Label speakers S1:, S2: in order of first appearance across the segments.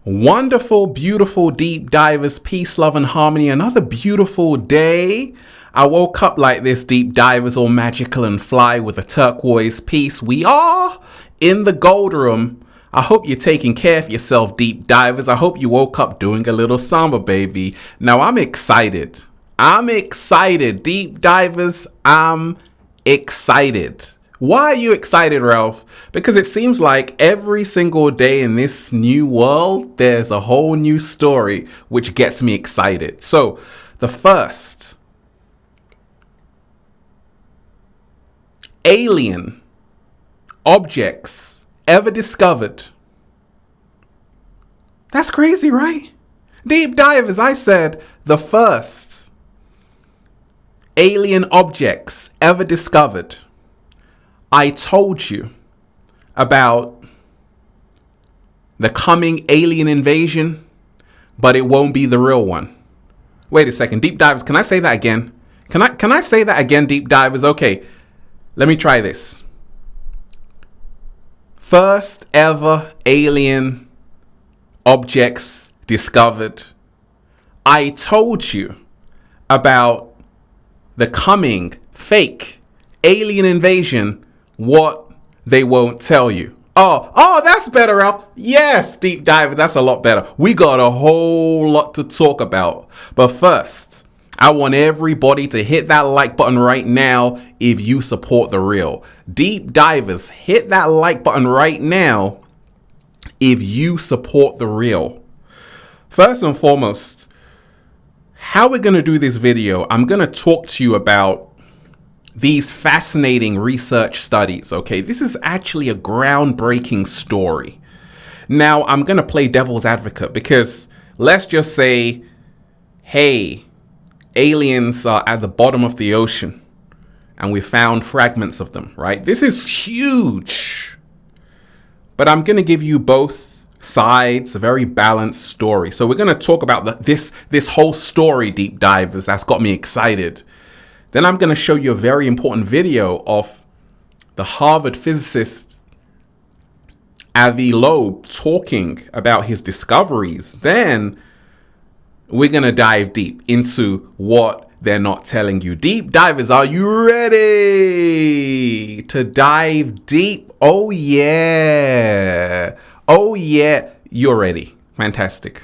S1: Wonderful, beautiful deep divers, peace, love, and harmony. Another beautiful day. I woke up like this, deep divers, all magical and fly with a turquoise piece. We are in the gold room. I hope you're taking care of yourself, deep divers. I hope you woke up doing a little samba, baby. Now, I'm excited. Deep divers. I'm excited. Why are you excited, Ralph? Because it seems like every single day in this new world, there's a whole new story, which gets me excited. So, the first alien objects ever discovered. That's crazy, right? Deep divers, I said the first alien objects ever discovered. I told you about the coming alien invasion, but it won't be the real one. Wait a second, deep divers, can I say that again? Can I say that again, deep divers? Okay, let me try this. First ever alien objects discovered. I told you about the coming fake alien invasion. What they won't tell you. Oh, that's better, Ralph. Yes, deep diver, that's a lot better. We got a whole lot to talk about. But first, I want everybody to hit that like button right now if you support the real. Deep divers, hit that like button right now if you support the real. First and foremost, how we're going to do this video, I'm going to talk to you about these fascinating research studies, okay? This is actually a groundbreaking story. Now, I'm going to play devil's advocate because let's just say, hey, aliens are at the bottom of the ocean and we found fragments of them, right? This is huge. But I'm going to give you both sides, a very balanced story. So we're going to talk about this whole story, deep divers. That's got me excited. Then I'm going to show you a very important video of the Harvard physicist Avi Loeb talking about his discoveries. Then we're going to dive deep into what they're not telling you. Deep divers, are you ready to dive deep? Oh yeah. Oh yeah, you're ready. Fantastic.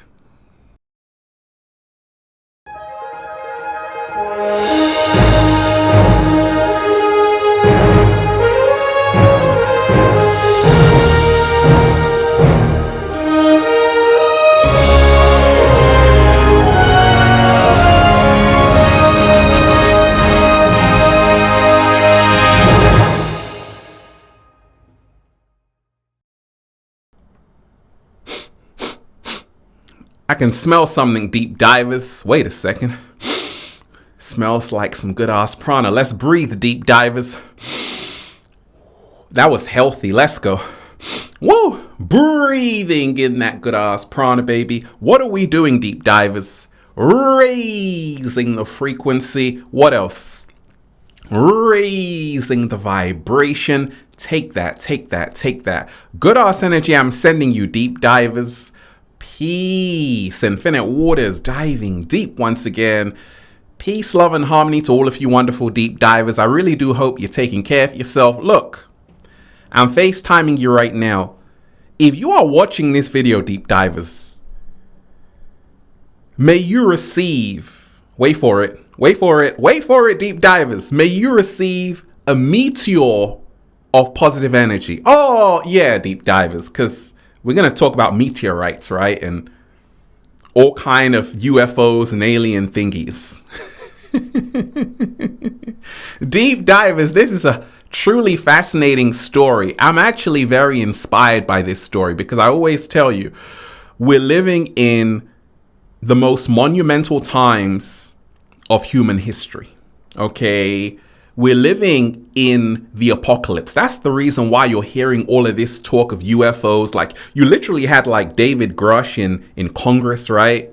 S1: I can smell something, deep divers. Wait a second. Smells like some good ass prana. Let's breathe, deep divers. That was healthy. Let's go. Woo! Breathing in that good ass prana, baby. What are we doing, deep divers? Raising the frequency. What else? Raising the vibration. Take that, take that, take that. Good ass energy I'm sending you, deep divers. Peace, infinite waters, diving deep once again. Peace, love, and harmony to all of you wonderful deep divers. I really do hope you're taking care of yourself. Look, I'm FaceTiming you right now. If you are watching this video, deep divers, may you receive, wait for it, deep divers. May you receive a meteor of positive energy. Oh, yeah, deep divers, because we're going to talk about meteorites, right? And all kind of UFOs and alien thingies. Deep divers, this is a truly fascinating story. I'm actually very inspired by this story because I always tell you, we're living in the most monumental times of human history, okay? We're living in the apocalypse. That's the reason why you're hearing all of this talk of UFOs. Like, you literally had like David Grush in Congress, right?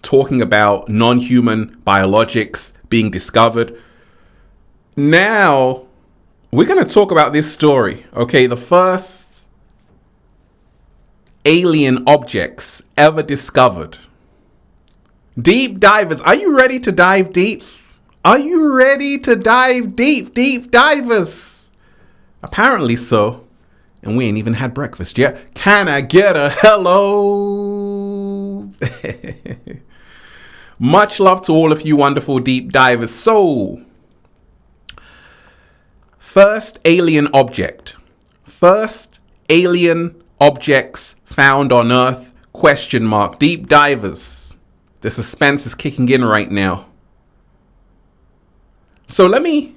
S1: Talking about non-human biologics being discovered. Now, we're going to talk about this story, okay? The first alien objects ever discovered. Deep divers, are you ready to dive deep? Are you ready to dive deep, deep divers? Apparently so. And we ain't even had breakfast yet. Can I get a hello? Much love to all of you wonderful deep divers. So, first alien object. First alien objects found on Earth, question mark. Deep divers. The suspense is kicking in right now. So let me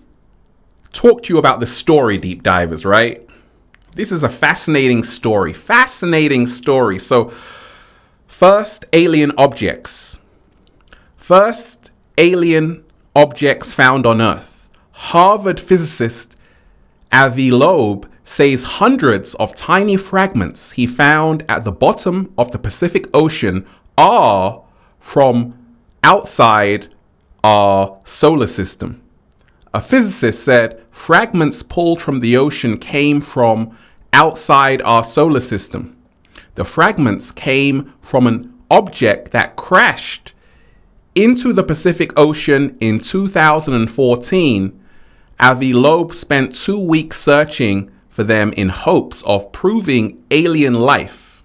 S1: talk to you about the story, deep divers, right? This is a fascinating story. Fascinating story. So, first alien objects. First alien objects found on Earth. Harvard physicist Avi Loeb says hundreds of tiny fragments he found at the bottom of the Pacific Ocean are from outside our solar system. A physicist said fragments pulled from the ocean came from outside our solar system. The fragments came from an object that crashed into the Pacific Ocean in 2014. Avi Loeb spent 2 weeks searching for them in hopes of proving alien life.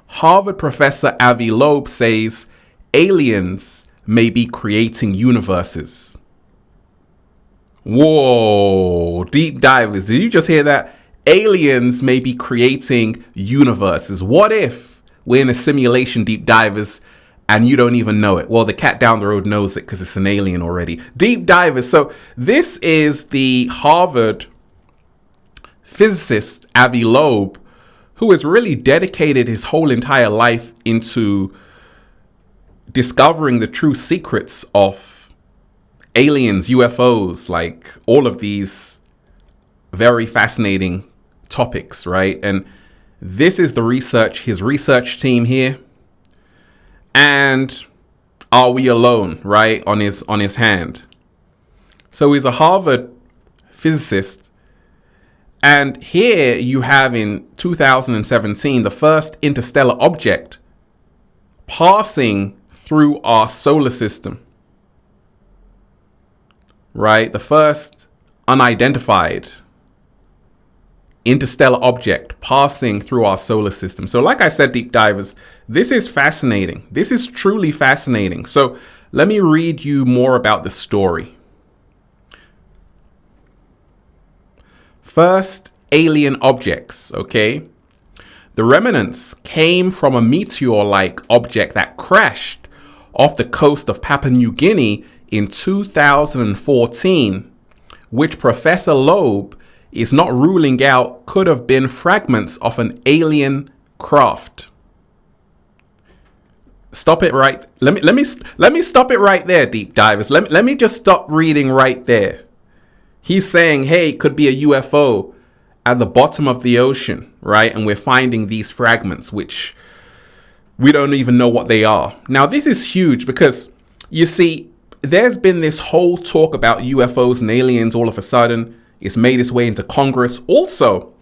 S1: Harvard professor Avi Loeb says aliens may be creating universes. Whoa, deep divers, did you just hear that? Aliens may be creating universes. What if we're in a simulation, deep divers, and you don't even know it? Well, the cat down the road knows it because it's an alien already. Deep divers. So this is the Harvard physicist Avi Loeb, who has really dedicated his whole entire life into discovering the true secrets of aliens, UFOs, like all of these very fascinating topics, right? And this is the research, his research team here. And are we alone, right? On his hand. So he's a Harvard physicist. And here you have in 2017, the first interstellar object passing through our solar system, right? The first unidentified interstellar object passing through our solar system. So like I said, deep divers, this is fascinating. This is truly fascinating. So let me read you more about the story. First alien objects, okay? The remnants came from a meteor-like object that crashed off the coast of Papua New Guinea in 2014, which Professor Loeb is not ruling out could have been fragments of an alien craft. Stop it right. Let me stop it right there, deep divers. Let me just stop reading right there. He's saying, hey, it could be a UFO at the bottom of the ocean, right? And we're finding these fragments, which we don't even know what they are. Now, this is huge because, you see, there's been this whole talk about UFOs and aliens all of a sudden. It's made its way into Congress. Also,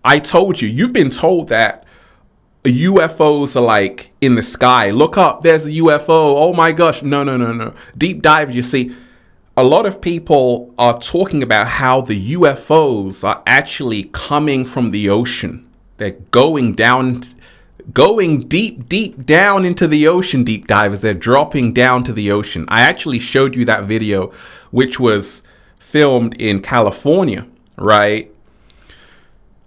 S1: I told you, you've been told that UFOs are like in the sky. Look up, there's a UFO. Oh my gosh. No. Deep dive, you see, a lot of people are talking about how the UFOs are actually coming from the ocean. They're going deep down into the ocean, deep divers. They're dropping down to the ocean. I actually showed you that video, which was filmed in California, right?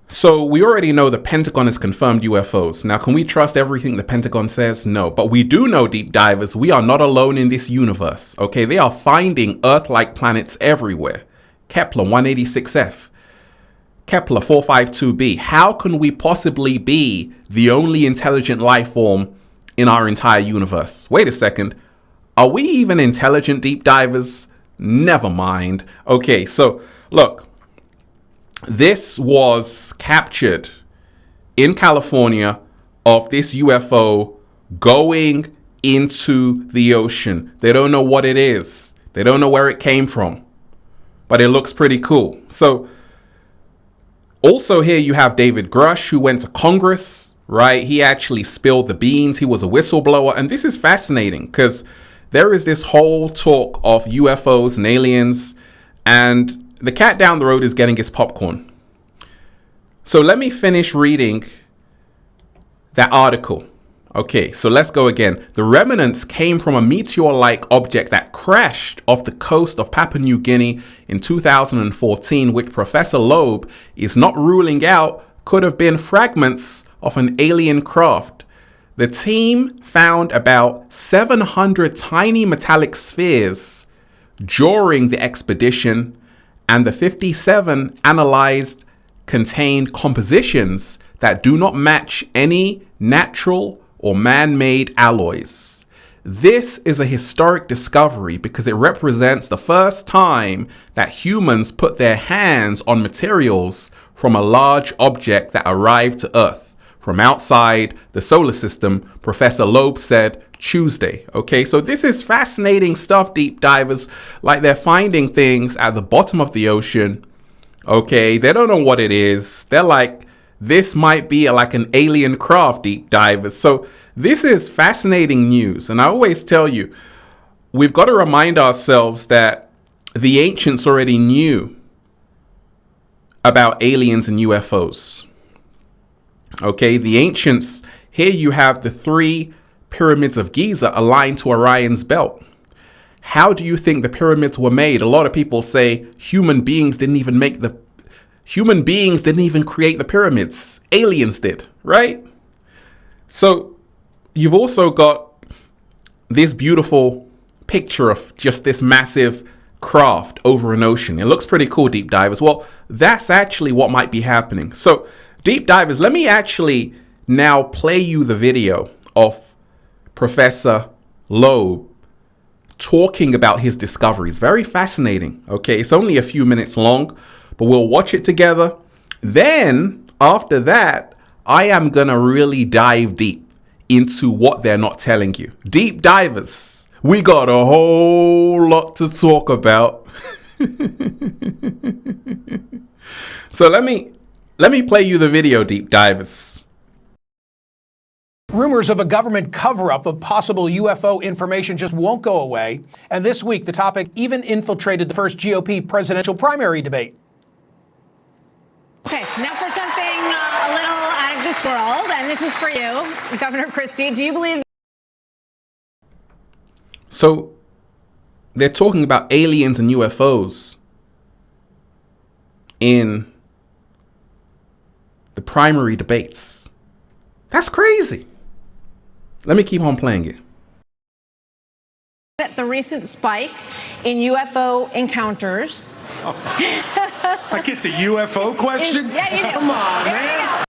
S1: So we already know the Pentagon has confirmed UFOs. Now, can we trust everything the Pentagon says? No. But we do know, deep divers, we are not alone in this universe, okay? They are finding Earth-like planets everywhere. Kepler 186f, Kepler 452b. How can we possibly be the only intelligent life form in our entire universe? Wait a second. Are we even intelligent, deep divers? Never mind. Okay, so look. This was captured in California of this UFO going into the ocean. They don't know what it is. They don't know where it came from, but it looks pretty cool. So also here you have David Grush, who went to Congress right? He actually spilled the beans. He was a whistleblower. And this is fascinating because there is this whole talk of UFOs and aliens, and the cat down the road is getting his popcorn. So let me finish reading that article. Okay, so let's go again. The remnants came from a meteor-like object that crashed off the coast of Papua New Guinea in 2014, which Professor Loeb is not ruling out could have been fragments of an alien craft. The team found about 700 tiny metallic spheres during the expedition, and the 57 analyzed contained compositions that do not match any natural or man-made alloys. This is a historic discovery because it represents the first time that humans put their hands on materials from a large object that arrived to Earth from outside the solar system, Professor Loeb said Tuesday. Okay, so this is fascinating stuff, deep divers. Like, they're finding things at the bottom of the ocean. Okay, they don't know what it is. They're like, this might be like an alien craft, deep divers. So this is fascinating news. And I always tell you, we've got to remind ourselves that the ancients already knew about aliens and UFOs. Okay, the ancients, here you have the 3 pyramids of Giza aligned to Orion's belt. How do you think the pyramids were made? A lot of people say human beings didn't even create the pyramids. Aliens did, right? So you've also got this beautiful picture of just this massive craft over an ocean. It looks pretty cool, deep divers. Well, that's actually what might be happening. So deep divers, let me actually now play you the video of Professor Loeb talking about his discoveries. Very fascinating. Okay, it's only a few minutes long, but we'll watch it together. Then after that, I am gonna really dive deep into what they're not telling you. Deep divers, we got a whole lot to talk about. So let me play you the video, deep divers.
S2: Rumors of a government cover-up of possible UFO information just won't go away. And this week, the topic even infiltrated the first GOP presidential primary debate.
S3: Okay, now for something a little out of this world, and this is for you, Governor Christie. Do you believe?
S1: So they're talking about aliens and UFOs in the primary debates. That's crazy. Let me keep on playing it.
S3: That the recent spike in UFO encounters.
S4: I get the UFO question?
S3: Yeah, you do.
S4: Come on, man.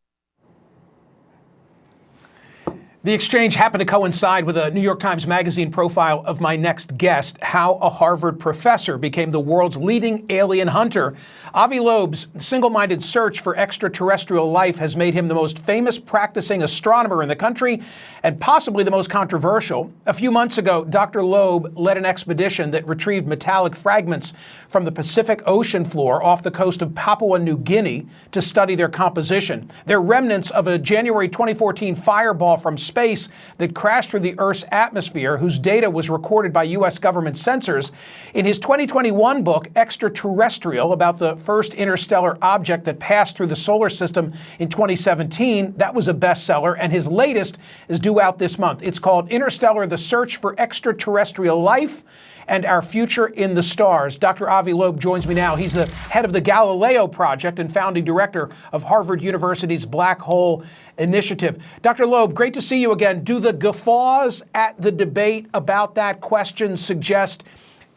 S2: The exchange happened to coincide with a New York Times Magazine profile of my next guest, how a Harvard professor became the world's leading alien hunter. Avi Loeb's single-minded search for extraterrestrial life has made him the most famous practicing astronomer in the country and possibly the most controversial. A few months ago, Dr. Loeb led an expedition that retrieved metallic fragments from the Pacific Ocean floor off the coast of Papua New Guinea to study their composition. They're remnants of a January 2014 fireball from space that crashed through the Earth's atmosphere, whose data was recorded by U.S. government sensors. In his 2021 book, Extraterrestrial, about the first interstellar object that passed through the solar system in 2017, that was a bestseller, and his latest is due out this month. It's called Interstellar: The Search for Extraterrestrial Life and Our Future in the Stars. Dr. Avi Loeb joins me now. He's the head of the Galileo Project and founding director of Harvard University's Black Hole Initiative. Dr. Loeb, great to see you again. Do the guffaws at the debate about that question suggest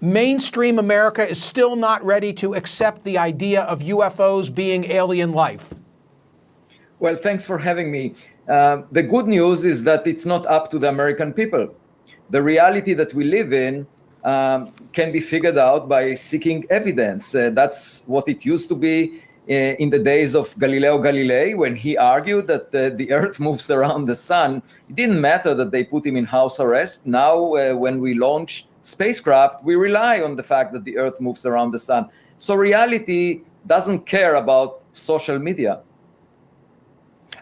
S2: mainstream America is still not ready to accept the idea of UFOs being alien life?
S5: Well, thanks for having me. The good news is that it's not up to the American people. The reality that we live in can be figured out by seeking evidence. That's what it used to be in the days of Galileo Galilei, when he argued that the Earth moves around the sun. It didn't matter that they put him in house arrest. Now, when we launch spacecraft, we rely on the fact that the Earth moves around the sun. So reality doesn't care about social media.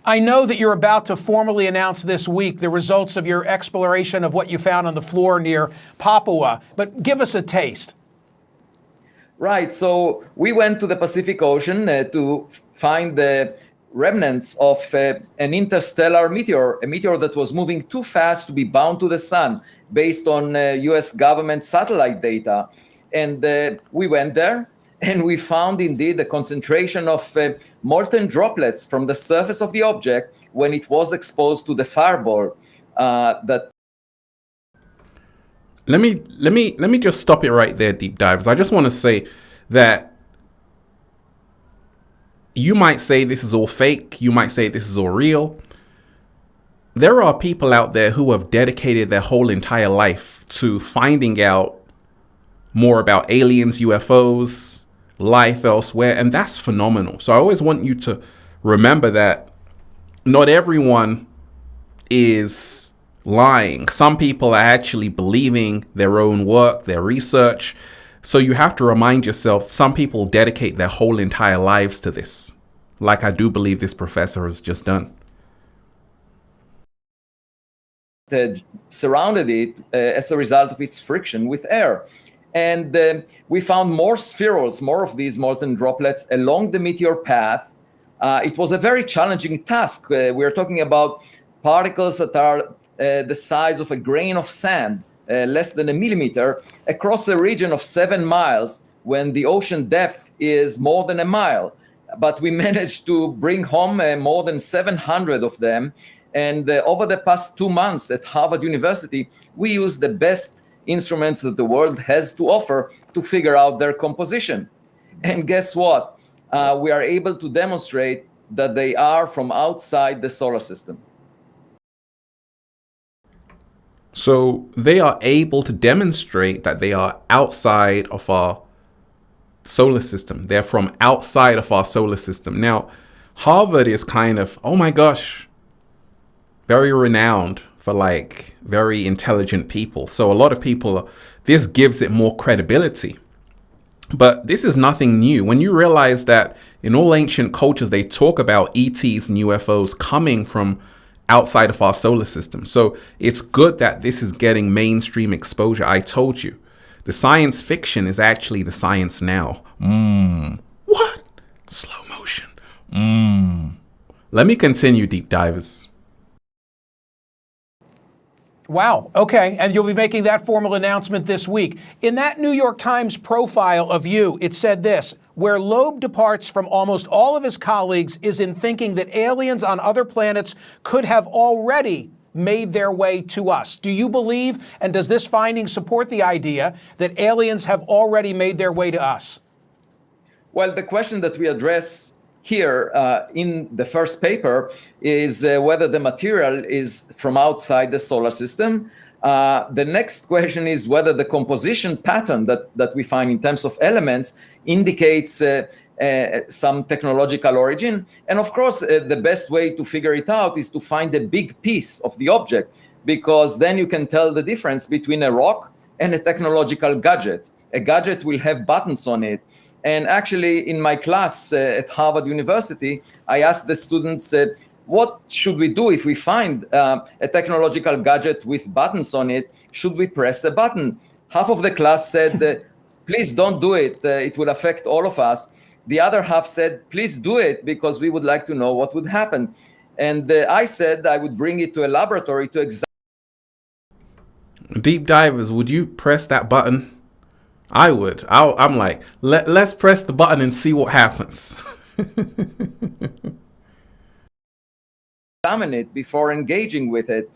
S2: I know that you're about to formally announce this week the results of your exploration of what you found on the floor near Papua, but give us a taste.
S5: Right. So we went to the Pacific Ocean to find the remnants of an interstellar meteor, a meteor that was moving too fast to be bound to the sun based on US government satellite data. And we went there and we found indeed a concentration of molten droplets from the surface of the object when it was exposed to the fireball that.
S1: Let me just stop it right there, deep divers. I just want to say that you might say this is all fake. You might say this is all real. There are people out there who have dedicated their whole entire life to finding out more about aliens, UFOs, life elsewhere, and that's phenomenal. So I always want you to remember that not everyone is lying. Some people are actually believing their own work, their research. So you have to remind yourself, some people dedicate their whole entire lives to this, like I do believe this professor has just done.
S5: Surrounded it as a result of its friction with air. And we found more spherules, more of these molten droplets along the meteor path. It was a very challenging task. We are talking about particles that are the size of a grain of sand, less than a millimeter, across a region of 7 miles when the ocean depth is more than a mile. But we managed to bring home more than 700 of them. And over the past 2 months at Harvard University, we used the best instruments that the world has to offer to figure out their composition. And guess what? We are able to demonstrate that they are from outside the solar system.
S1: So they are able to demonstrate that they are outside of our solar system. They're from outside of our solar system. Now, Harvard is kind of, oh my gosh, very renowned for like very intelligent people. So a lot of people, this gives it more credibility. But this is nothing new. When you realize that in all ancient cultures, they talk about ETs and UFOs coming from outside of our solar system. So it's good that this is getting mainstream exposure. I told you, the science fiction is actually the science now. What? Slow motion. Let me continue, deep divers.
S2: Wow. Okay. And you'll be making that formal announcement this week. In that New York Times profile of you, it said this: where Loeb departs from almost all of his colleagues is in thinking that aliens on other planets could have already made their way to us. Do you believe, and does this finding support the idea that aliens have already made their way to us?
S5: Well, the question that we address here in the first paper is whether the material is from outside the solar system. The next question is whether the composition pattern that we find in terms of elements indicates some technological origin. And of course, the best way to figure it out is to find a big piece of the object, because then you can tell the difference between a rock and a technological gadget. A gadget will have buttons on it. And actually, in my class at Harvard University, I asked the students, what should we do if we find a technological gadget with buttons on it? Should we press a button? Half of the class said, please don't do it. It would affect all of us. The other half said, please do it because we would like to know what would happen. And I said I would bring it to a laboratory to examine.
S1: Deep divers, would you press that button? I would. I'm like, let's press the button and see what happens.
S5: Examine it before engaging with it.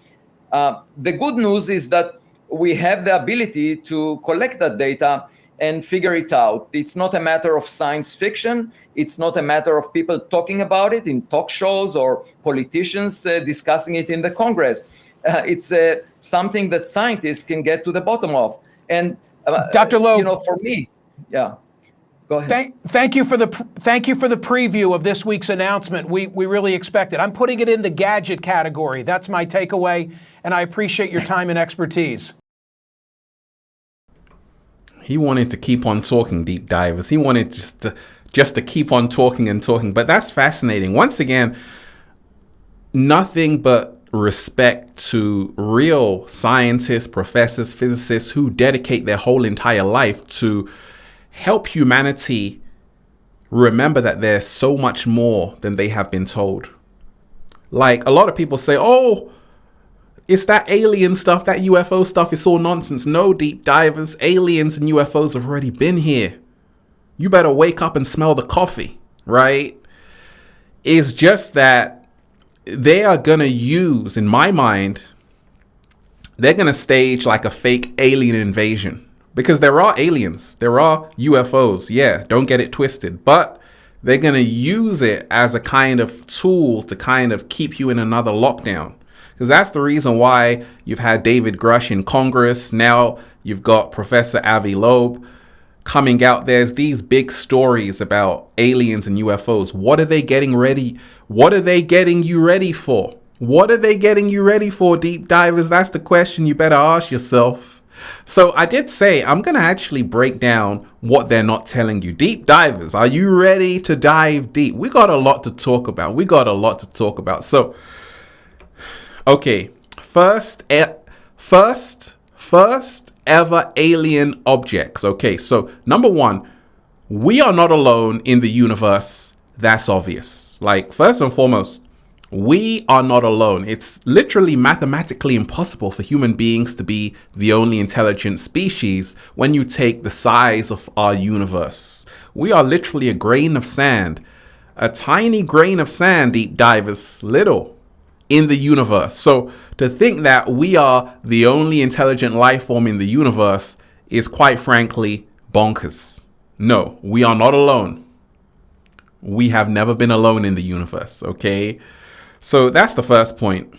S5: The good news is that we have the ability to collect that data and figure it out. It's not a matter of science fiction. It's not a matter of people talking about it in talk shows or politicians discussing it in the Congress. It's something that scientists can get to the bottom of. And
S2: Dr. Loeb,
S5: for me, yeah. Go ahead.
S2: Thank you for the preview of this week's announcement. We really expect it. I'm putting it in the gadget category. That's my takeaway, and I appreciate your time and expertise.
S1: He wanted to keep on talking, deep divers. He wanted just to keep on talking and talking. But that's fascinating. Once again, nothing but respect to real scientists, professors, physicists who dedicate their whole entire life to help humanity remember that there's so much more than they have been told. Like, a lot of people say, oh, it's that alien stuff, that UFO stuff, it's all nonsense. No, deep divers, aliens and UFOs have already been here. You better wake up and smell the coffee, right? It's just that they are going to use, in my mind, they're going to stage like a fake alien invasion. Because there are aliens, there are UFOs, yeah, don't get it twisted. But they're going to use it as a kind of tool to kind of keep you in another lockdown. Because that's the reason why you've had David Grush in Congress. Now you've got Professor Avi Loeb coming out. There's these big stories about aliens and UFOs. What are they getting ready? What are they getting you ready for? What are they getting you ready for, deep divers? That's the question you better ask yourself. So I did say I'm going to actually break down what they're not telling you. Deep divers, are you ready to dive deep? We got a lot to talk about. So, okay, first ever alien objects. Okay, so number one, we are not alone in the universe. That's obvious. Like, first and foremost, we are not alone. It's literally mathematically impossible for human beings to be the only intelligent species when you take the size of our universe. We are literally a grain of sand, a tiny grain of sand, deep divers, little, in the universe. So to think that we are the only intelligent life form in the universe is quite frankly bonkers. No, we are not alone. We have never been alone in the universe, okay? So that's the first point.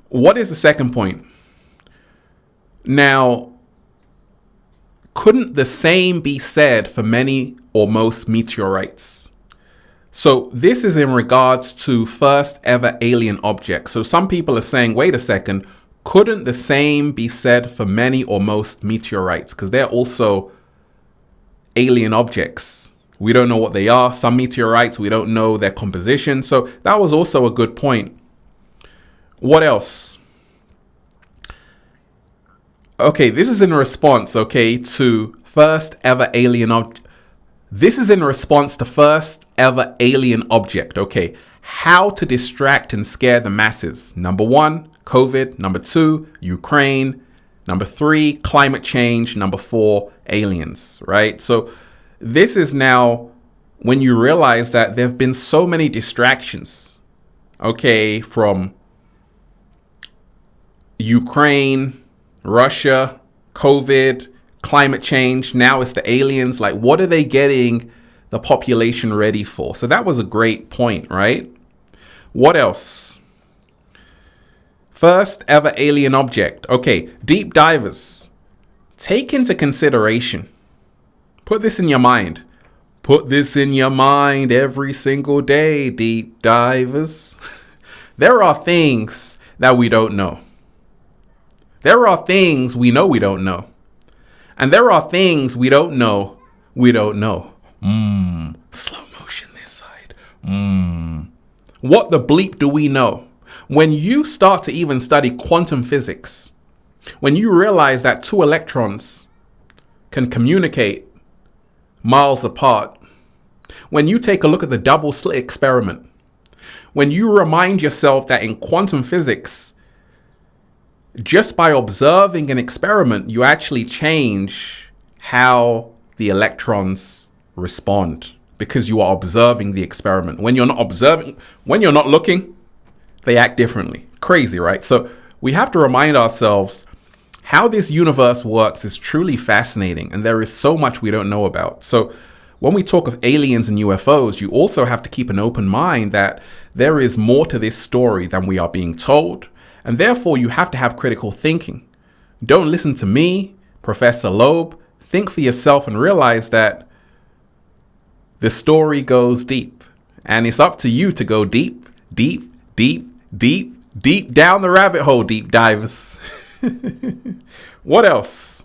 S1: What is the second point? Now, couldn't the same be said for many or most meteorites? So this is in regards to first ever alien objects. So some people are saying, wait a second, couldn't the same be said for many or most meteorites? Because they're also alien objects. We don't know what they are. Some meteorites, we don't know their composition. So that was also a good point. What else? Okay, this is in response, to first ever alien object. This is in response to first ever alien object. Okay, how to distract and scare the masses. Number one, COVID. Number two, Ukraine. Number three, climate change. Number four, aliens, right? So this is now when you realize that there have been so many distractions, from Ukraine, Russia, COVID, climate change. Now it's the aliens. Like, what are they getting the population ready for? So that was a great point, right? What else? First ever alien object. Okay, deep divers, take into consideration. Put this in your mind. Put this in your mind every single day, deep divers. There are things that we don't know. There are things we know we don't know. And there are things we don't know we don't know. Slow motion this side. What the bleep do we know? When you start to even study quantum physics, when you realize that two electrons can communicate miles apart, when you take a look at the double slit experiment, when you remind yourself that in quantum physics, just by observing an experiment, you actually change how the electrons respond because you are observing the experiment. When you're not observing, when you're not looking, they act differently. Crazy, right? So we have to remind ourselves how this universe works is truly fascinating, and there is so much we don't know about. So when we talk of aliens and UFOs, you also have to keep an open mind that there is more to this story than we are being told, and therefore you have to have critical thinking. Don't listen to me, Professor Loeb. Think for yourself and realize that the story goes deep, and it's up to you to go deep, deep, deep, deep, deep down the rabbit hole, deep divers. What else?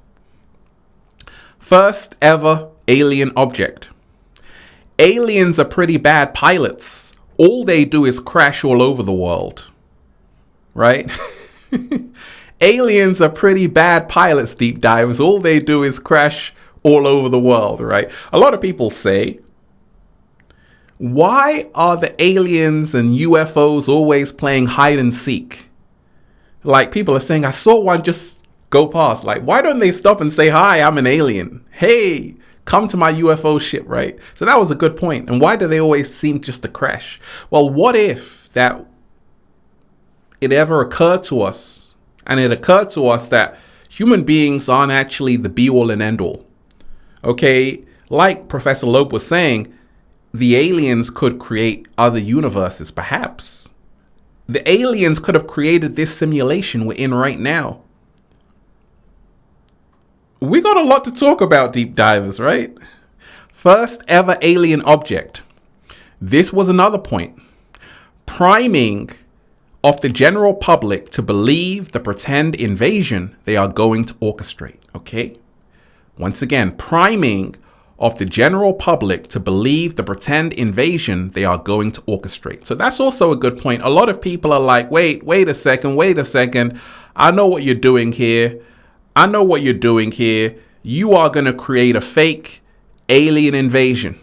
S1: First ever alien object. Aliens are pretty bad pilots. all they do is crash all over the world, right? Aliens are pretty bad pilots, deep divers. All they do is crash all over the world, right? A lot of people say, why are the aliens and UFOs always playing hide and seek? Like, people are saying, I saw one just go past. Like, why don't they stop and say, hi, I'm an alien. Hey, come to my UFO ship, right? So that was a good point. And why do they always seem just to crash? Well, what if that it ever occurred to us, and it occurred to us that human beings aren't actually the be-all and end-all? Okay, like Professor Loeb was saying, the aliens could create other universes, perhaps. The aliens could have created this simulation we're in right now. We got a lot to talk about, deep divers, right? First ever alien object. This was another point. Priming of the general public to believe the pretend invasion they are going to orchestrate, okay? Once again, priming of the general public to believe the pretend invasion they are going to orchestrate. So that's also a good point. A lot of people are like, wait a second. I know what you're doing here. You are going to create a fake alien invasion.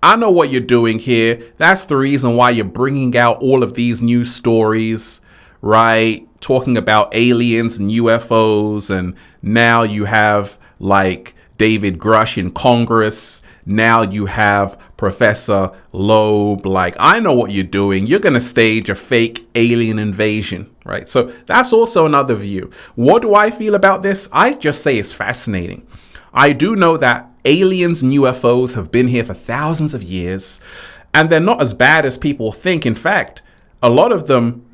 S1: I know what you're doing here. That's the reason why you're bringing out all of these news stories, right? Talking about aliens and UFOs. And now you have like David Grush in Congress. Now you have Professor Loeb. Like, I know what you're doing. You're going to stage a fake alien invasion, right? So that's also another view. What do I feel about this? I just say it's fascinating. I do know that aliens and UFOs have been here for thousands of years, and they're not as bad as people think. In fact, a lot of them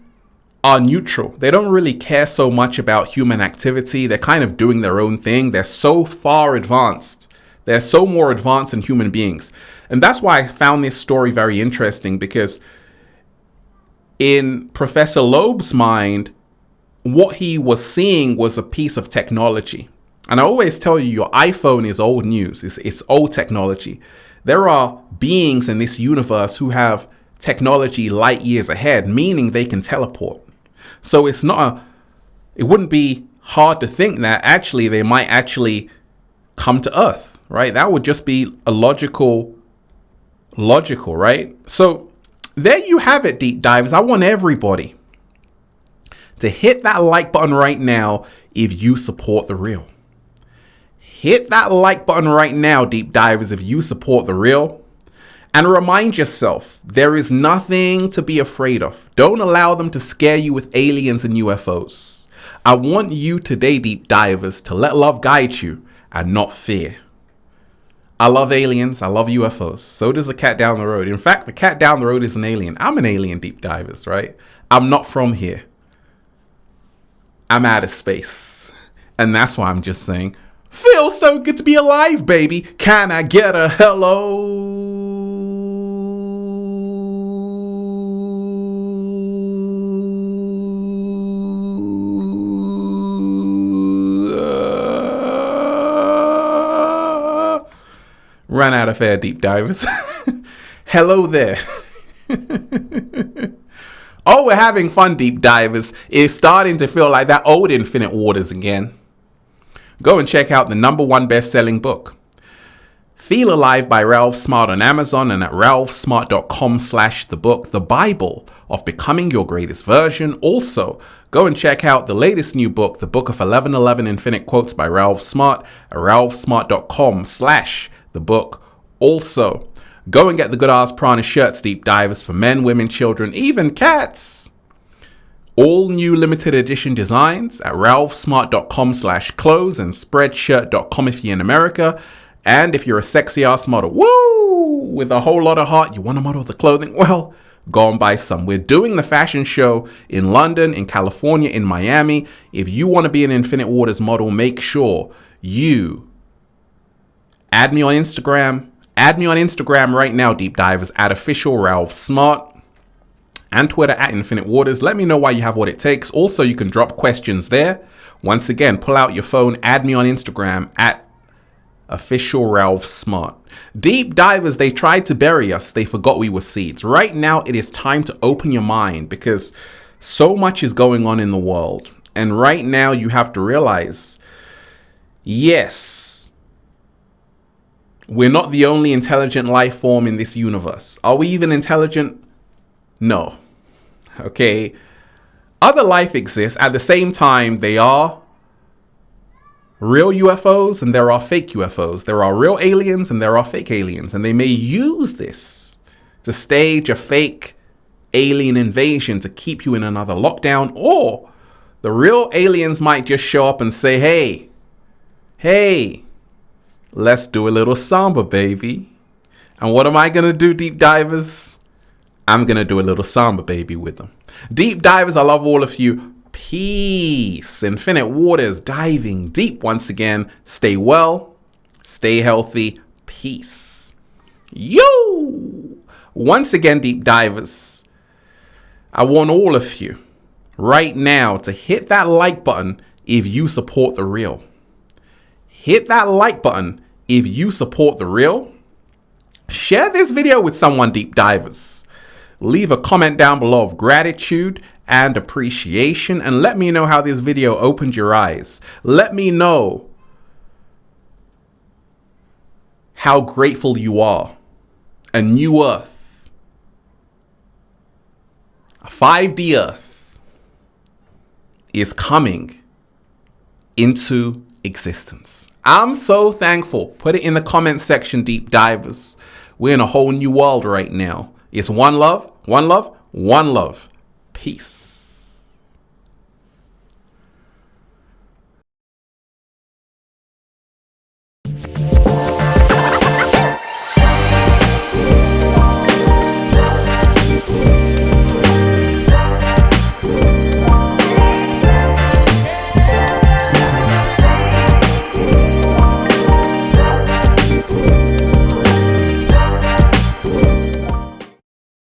S1: are neutral. They don't really care so much about human activity. They're kind of doing their own thing. They're so far advanced. They're so more advanced than human beings. And that's why I found this story very interesting, because in Professor Loeb's mind, what he was seeing was a piece of technology. And I always tell you, your iPhone is old news. It's old technology. There are beings in this universe who have technology light years ahead, meaning they can teleport. So it wouldn't be hard to think that actually they might actually come to Earth, right? That would just be a logical, right? So there you have it, deep divers. I want everybody to hit that like button right now if you support the real. Hit that like button right now, deep divers, if you support the real. And remind yourself, there is nothing to be afraid of. Don't allow them to scare you with aliens and UFOs. I want you today, deep divers, to let love guide you and not fear. I love aliens. I love UFOs. So does the cat down the road. In fact, the cat down the road is an alien. I'm an alien, deep divers, right? I'm not from here. I'm out of space. And that's why I'm just saying, feels so good to be alive, baby. Can I get a hello? Ran out of air, deep divers. Hello there. Oh, we're having fun, deep divers. It's starting to feel like that old Infinite Waters again. Go and check out the #1 best-selling book, Feel Alive by Ralph Smart, on Amazon and at ralphsmart.com/thebook, the Bible of Becoming Your Greatest Version. Also, go and check out the latest new book, The Book of 1111 Infinite Quotes by Ralph Smart at ralphsmart.com/thebook. Also, go and get the Good Ass Prana shirts, deep divers, for men, women, children, even cats. All new limited edition designs at ralphsmart.com/clothes and spreadshirt.com if you're in America. And if you're a sexy ass model, woo, with a whole lot of heart, you want to model the clothing, well, go and buy some. We're doing the fashion show in London, in California, in Miami. If you want to be an Infinite Waters model, make sure you add me on Instagram. Add me on Instagram right now, deep divers, at official Ralph Smart. And Twitter at Infinite Waters. Let me know why you have what it takes. Also, you can drop questions there. Once again, pull out your phone, add me on Instagram at official Ralph Smart. Deep divers, they tried to bury us. They forgot we were seeds. Right now, it is time to open your mind because so much is going on in the world. And right now, you have to realize, yes, we're not the only intelligent life form in this universe. Are we even intelligent? No. Okay. Other life exists. At the same time, they are real UFOs and there are fake UFOs. There are real aliens and there are fake aliens. And they may use this to stage a fake alien invasion to keep you in another lockdown. Or the real aliens might just show up and say, hey, let's do a little samba, baby. And what am I going to do, deep divers? I'm going to do a little samba, baby, with them. Deep divers, I love all of you. Peace. Infinite waters, diving deep once again. Stay well, stay healthy. Peace. Yo! Once again, deep divers, I want all of you right now to hit that like button if you support the real. Hit that like button if you support the real. Share this video with someone, deep divers. Leave a comment down below of gratitude and appreciation and let me know how this video opened your eyes. Let me know how grateful you are. A new earth, a 5D earth is coming into existence. I'm so thankful. Put it in the comment section, deep divers. We're in a whole new world right now. It's one love, one love, one love. Peace.